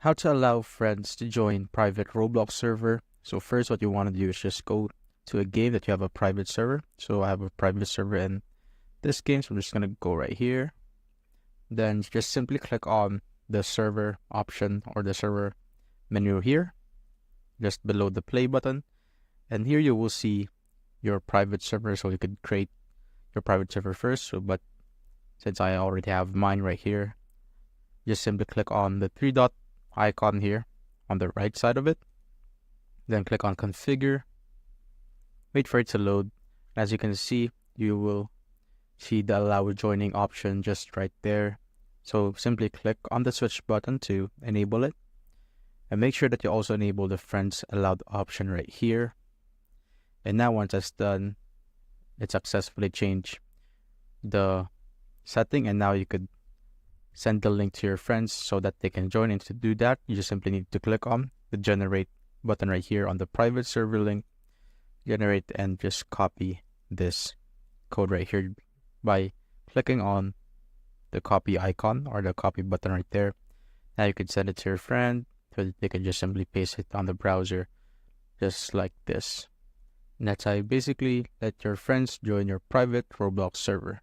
How to allow friends to join private Roblox server. So first what you want to do is just go to a game that you have a private server. So I have a private server in this game, so I'm just gonna go right here. Then just simply click on the server option or the server menu here, just below the play button. And here you will see your private server, so you could create your private server first. But since I already have mine right here, just simply click on the three dot icon here on the right side of it. Then click on configure. Wait for it to load. As you can see, you will see the allow joining option just right there. So simply click on the switch button to enable it. And make sure that you also enable the friends allowed option right here. And now once that's done, it successfully changed the setting, and now you could send the link to your friends so that they can join. And to do that, you just simply need to click on the generate button right here on the private server link, generate, and just copy this code right here by clicking on the copy icon or the copy button right there. Now you can send it to your friend so that they can just simply paste it on the browser just like this. And that's how you basically let your friends join your private Roblox server.